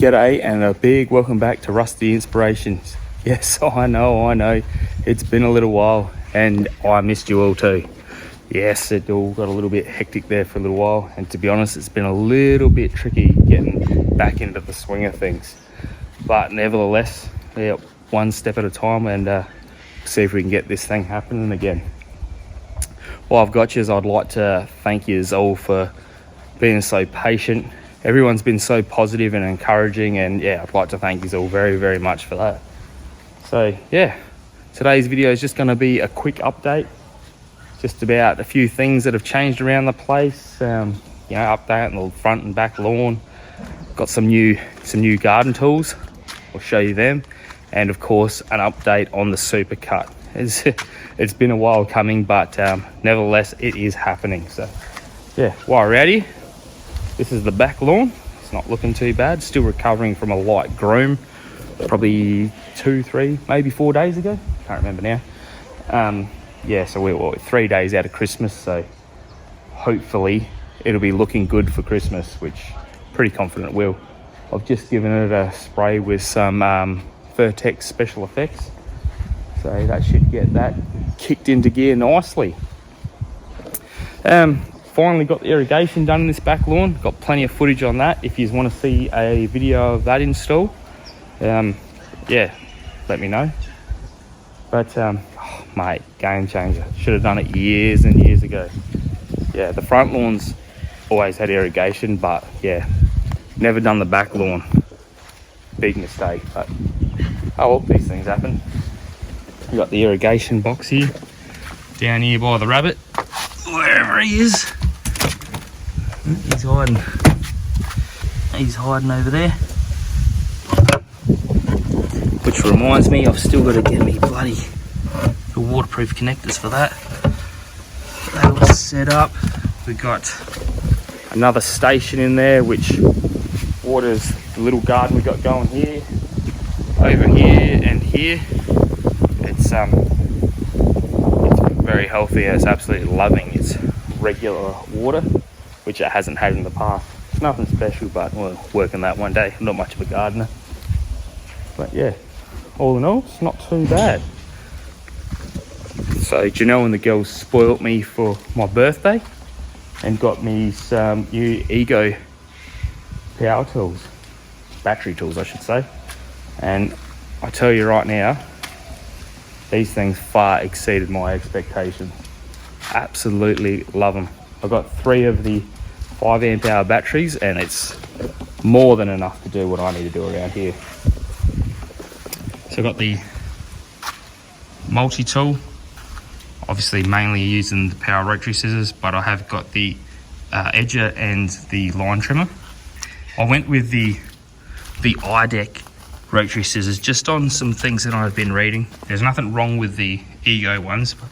G'day and a big welcome back to Rusty Inspirations. Yes, I know, it's been a little while and I missed you all too. Yes, it all got a little bit hectic there for a little while, and to be honest, it's been a little bit tricky getting back into the swing of things. But nevertheless, yeah, one step at a time, and see if we can get this thing happening again. While I've got you, I'd like to thank you all for being so patient. Everyone's been so positive and encouraging, and yeah, I'd like to thank you all very, very much for that. So yeah, today's video is just going to be a quick update, just about a few things that have changed around the place. Update on the front and back lawn. Got some new garden tools. I'll show you them, and of course an update on the supercut. It's been a while coming, but nevertheless it is happening. So yeah, while we're ready, this is the back lawn. It's not looking too bad. Still recovering from a light groom, probably 2, 3, maybe 4 days ago. Can't remember now. Yeah, so we're 3 days out of Christmas, so hopefully it'll be looking good for Christmas, which pretty confident it will. I've just given it a spray with some Vertex Special Effects, so that should get that kicked into gear nicely. Finally got the irrigation done in this back lawn. Got plenty of footage on that if you want to see a video of that install. Yeah, let me know. But mate, game changer. Should have done it years and years ago. Yeah, the front lawn's always had irrigation, but yeah, never done the back lawn. Big mistake, but oh well, these things happen. We got the irrigation box here, down here by the rabbit, wherever he is. He's hiding over there. Which reminds me, I've still got to get me bloody the waterproof connectors for that. That was set up. We got another station in there which waters the little garden we got going here, over here and here. It's very healthy. It's absolutely loving its regular water, which it hasn't had in the past. It's nothing special, but we'll work on that one day. I'm not much of a gardener, but yeah, all in all, it's not too bad. So Janelle and the girls spoilt me for my birthday and got me some new Ego power tools, battery tools I should say, and I tell you right now, these things far exceeded my expectations. Absolutely love them. I've got 3 of the 5 amp hour batteries, and it's more than enough to do what I need to do around here. So I've got the multi-tool, obviously mainly using the power rotary scissors, but I have got the edger and the line trimmer. I went with the IDEC rotary scissors just on some things that I've been reading. There's nothing wrong with the Ego ones, but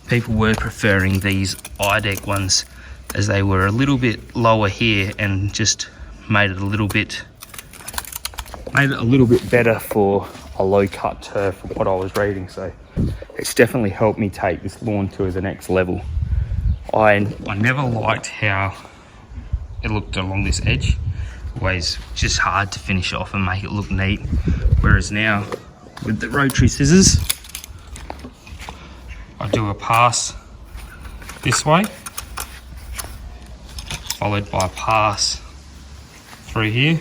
people were preferring these IDEC ones as they were a little bit lower here and just made it a little bit better for a low cut turf from what I was reading. So it's definitely helped me take this lawn to the next level. I never liked how it looked along this edge. Always just hard to finish off and make it look neat, whereas now with the rotary scissors I do a pass this way followed by a pass through here,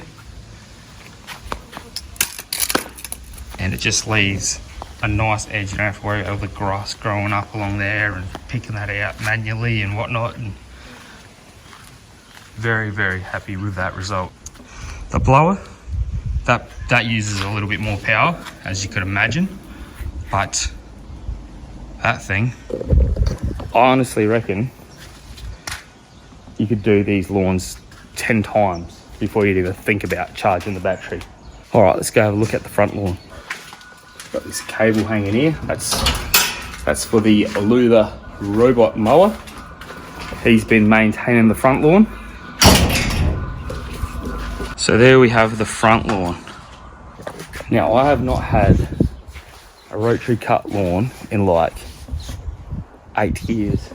and it just leaves a nice edge. You don't have to worry about the grass growing up along there and picking that out manually and whatnot. And very, very happy with that result. The blower, that uses a little bit more power, as you could imagine, but that thing, I honestly reckon you could do these lawns 10 times before you'd even think about charging the battery. All right, let's go have a look at the front lawn. Got this cable hanging here. That's for the Aluda robot mower. He's been maintaining the front lawn. So there we have the front lawn. Now, I have not had a rotary cut lawn in like 8 years.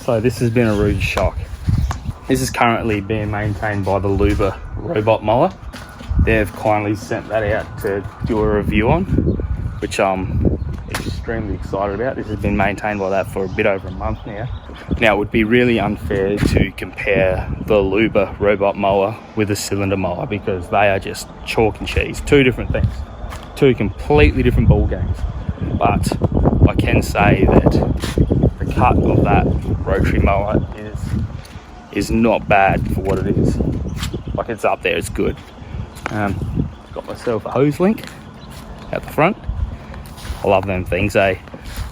So this has been a rude shock. This is currently being maintained by the Luba robot mower. they've kindly sent that out to do a review on, which I'm extremely excited about. This has been maintained by that for a bit over a month now. Now, it would be really unfair to compare the Luba robot mower with a cylinder mower, because they are just chalk and cheese, two different things, two completely different ball games. But I can say that the cut of that rotary mower is not bad for what it is. Like, it's up there, it's good. Got myself a hose link at the front. I love them things, eh?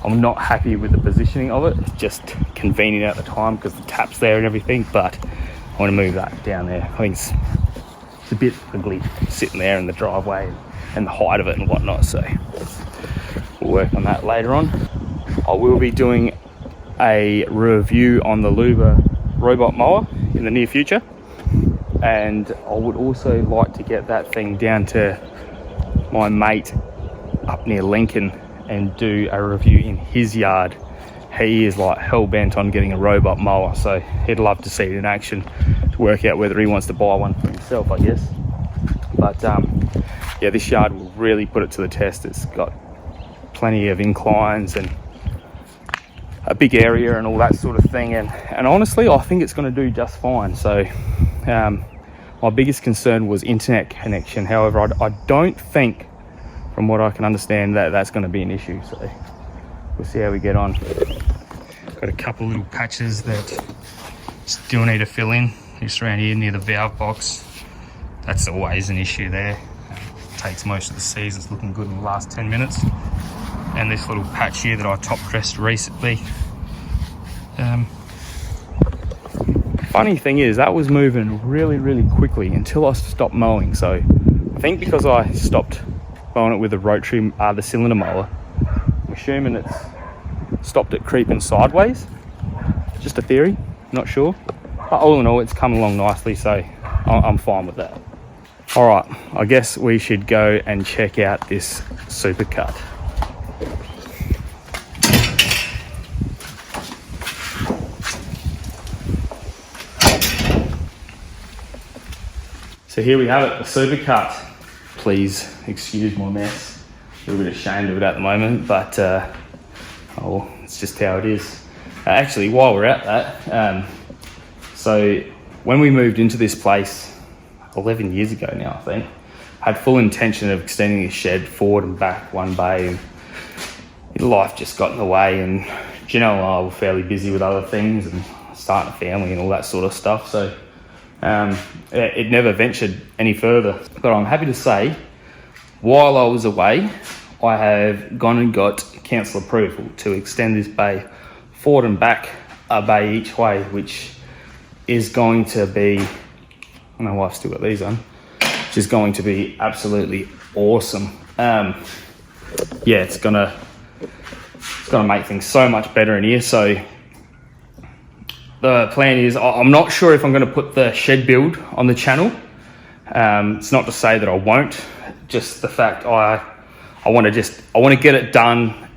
I'm not happy with the positioning of it. It's just convenient at the time because the tap's there and everything, but I want to move that down there. I think it's a bit ugly sitting there in the driveway and the height of it and whatnot, so we'll work on that later on. I will be doing a review on the Luba robot mower in the near future, and I would also like to get that thing down to my mate up near Lincoln and do a review in his yard. He is like hell-bent on getting a robot mower, so he'd love to see it in action to work out whether he wants to buy one for himself, I guess. But yeah, this yard will really put it to the test. It's got plenty of inclines and a big area and all that sort of thing, and honestly I think it's going to do just fine. So my biggest concern was internet connection. However, I don't think, from what I can understand, that's going to be an issue, so we'll see how we get on. Got a couple little patches that still need to fill in, just around here near the valve box. That's always an issue there. Takes most of the seasons, looking good in the last 10 minutes. And this little patch here that I top dressed recently. Funny thing is, that was moving really quickly until I stopped mowing. So I think because I stopped mowing it with the rotary, the cylinder mower, I'm assuming it's stopped it creeping sideways. Just a theory, not sure. But all in all, it's come along nicely, so I'm fine with that. All right, I guess we should go and check out this supercut. So here we have it, the supercut. Please excuse my mess. A little bit ashamed of it at the moment, but oh, it's just how it is. Actually, while we're at that, so when we moved into this place 11 years ago now, I think, I had full intention of extending this shed forward and back one bay, and life just got in the way, and Gino and I were fairly busy with other things and starting a family and all that sort of stuff, so it never ventured any further. But I'm happy to say, while I was away, I have gone and got council approval to extend this bay forward and back a bay each way, which is going to be, my wife's still got these on, which is going to be absolutely awesome. Yeah, it's gonna make things so much better in here. So the plan is, I'm not sure if I'm going to put the shed build on the channel. It's not to say that I won't, just the fact I want to get it done,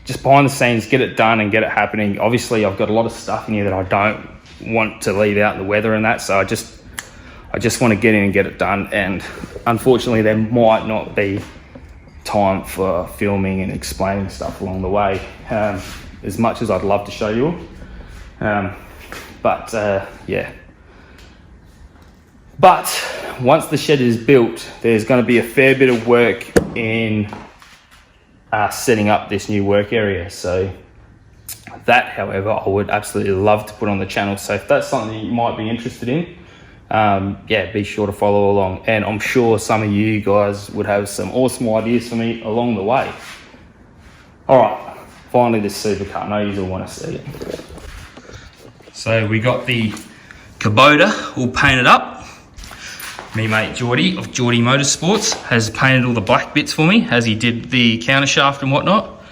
just behind the scenes, get it done and get it happening. Obviously, I've got a lot of stuff in here that I don't want to leave out in the weather and that, so I just want to get in and get it done. And unfortunately, there might not be time for filming and explaining stuff along the way, as much as I'd love to show you all. Yeah. But once the shed is built, there's going to be a fair bit of work in setting up this new work area. So that, however, I would absolutely love to put on the channel. So if that's something you might be interested in, yeah, be sure to follow along. And I'm sure some of you guys would have some awesome ideas for me along the way. All right, finally this supercut. I know you all want to see it. So we got the Kubota all painted up. Me mate Geordie of Geordie Motorsports has painted all the black bits for me, as he did the counter shaft and whatnot.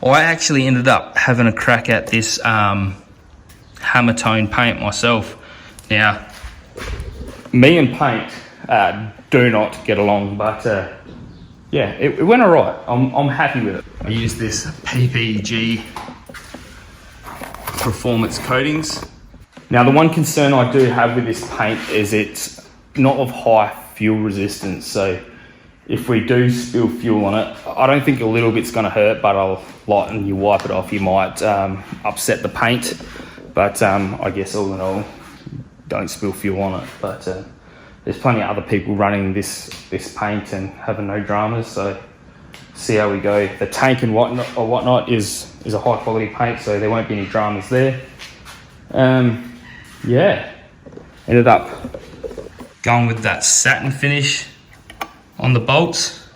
I actually ended up having a crack at this hammer tone paint myself. Now, me and paint do not get along, but yeah, it went all right. I'm happy with it. I used this PPG Performance Coatings. Now, the one concern I do have with this paint is it's not of high fuel resistance. So if we do spill fuel on it, I don't think a little bit's going to hurt, but I'll lighten, you wipe it off, you might upset the paint. But I guess all in all, don't spill fuel on it. But there's plenty of other people running this paint and having no dramas. So see how we go. The tank and whatnot is a high quality paint, so there won't be any dramas there. Yeah, ended up going with that satin finish on the bolts,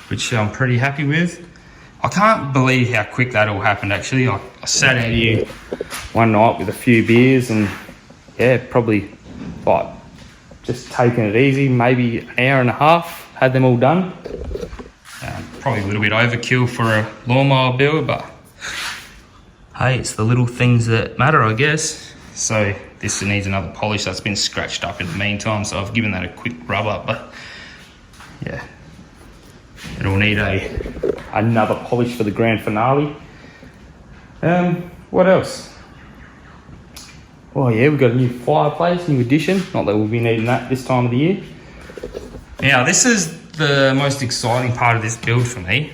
which I'm pretty happy with. I can't believe how quick that all happened actually. I sat out here one night with a few beers and yeah, probably like just taking it easy, maybe an hour and a half, had them all done. Probably a little bit overkill for a lawnmower build, but hey, it's the little things that matter, I guess. So this needs another polish. That's been scratched up in the meantime, so I've given that a quick rub up, but yeah, it'll need another polish for the grand finale. What else? Oh yeah, we've got a new fireplace, new addition. Not that we'll be needing that this time of the year. Now this is the most exciting part of this build for me.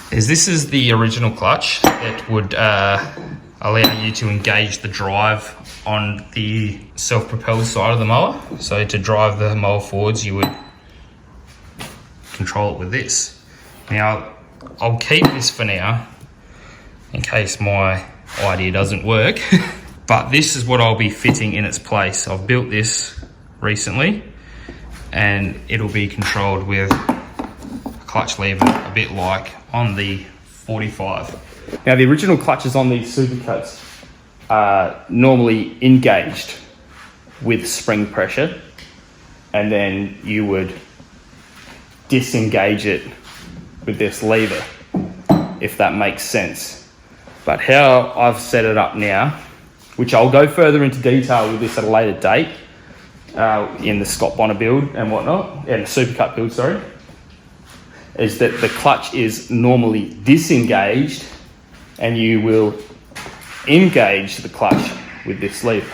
This is the original clutch that would allow you to engage the drive on the self-propelled side of the mower. So to drive the mower forwards, you would control it with this. Now, I'll keep this for now in case my idea doesn't work, but this is what I'll be fitting in its place. I've built this recently and it'll be controlled with a clutch lever, a bit like on the 45. Now the original clutches on these Supercuts are normally engaged with spring pressure, and then you would disengage it with this lever, if that makes sense. But how I've set it up now, which I'll go further into detail with this at a later date, in the Scott Bonner build and whatnot, and the Supercut build, sorry, is that the clutch is normally disengaged and you will engage the clutch with this lever.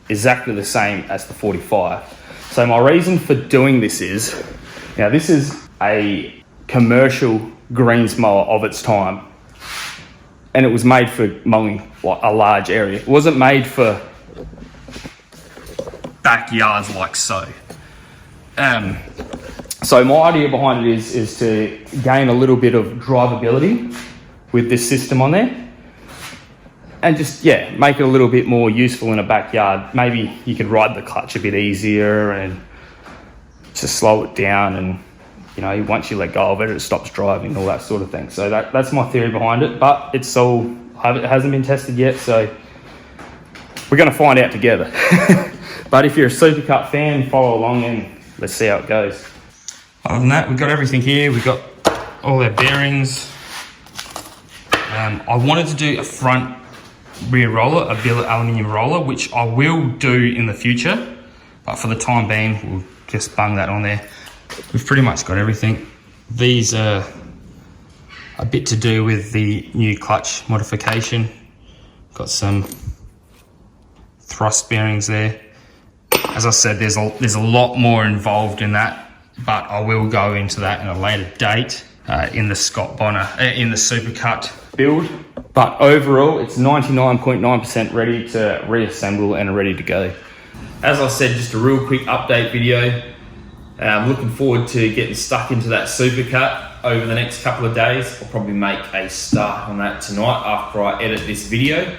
Exactly the same as the 45. So my reason for doing this is, now this is a commercial greens mower of its time, and it was made for mowing like a large area. It wasn't made for backyards like so. So my idea behind it is to gain a little bit of drivability with this system on there, and just, yeah, make it a little bit more useful in a backyard. Maybe you could ride the clutch a bit easier and just slow it down, and you know, once you let go of it, it stops driving, all that sort of thing. So that's my theory behind it, but it hasn't been tested yet, so we're going to find out together. But if you're a Supercut fan, follow along and let's see how it goes. Other than that, we've got everything here. We've got all our bearings. I wanted to do a front rear roller, a billet aluminium roller, which I will do in the future, but for the time being, we'll just bung that on there. We've pretty much got everything. These are a bit to do with the new clutch modification. Got some thrust bearings there. As I said, there's a lot more involved in that, but I will go into that in a later date in the Scott Bonner, in the Supercut build. But overall, it's 99.9% ready to reassemble and ready to go. As I said, just a real quick update video. I'm looking forward to getting stuck into that Supercut over the next couple of days. I'll probably make a start on that tonight after I edit this video.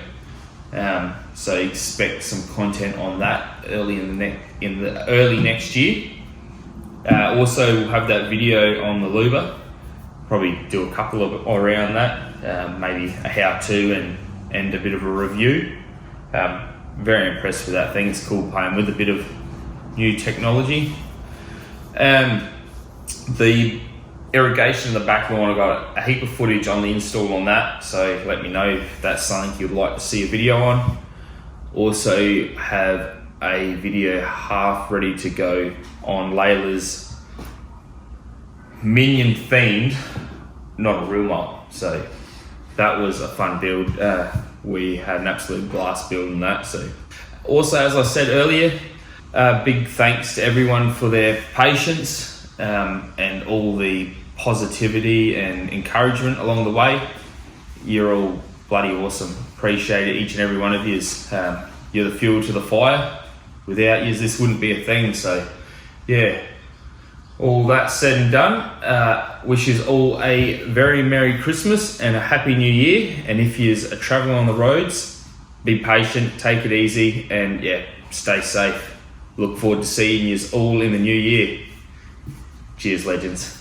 So expect some content on that early early next year. Also, we'll have that video on the Luba. Probably do a couple of around that, maybe a how-to and a bit of a review. Very impressed with that thing. It's cool playing with a bit of new technology. The irrigation in the back lawn, I got a heap of footage on the install on that, so let me know if that's something you'd like to see a video on. Also have a video half ready to go on Layla's Minion themed, not a real mob. So that was a fun build. We had an absolute blast building that. So also, as I said earlier, big thanks to everyone for their patience and all the positivity and encouragement along the way. You're all bloody awesome. Appreciate it, each and every one of you. You're the fuel to the fire. Without you, this wouldn't be a thing. So, yeah, all that said and done, wish you all a very Merry Christmas and a Happy New Year. And if you are travelling on the roads, be patient, take it easy, and yeah, stay safe. Look forward to seeing you all in the new year. Cheers, legends.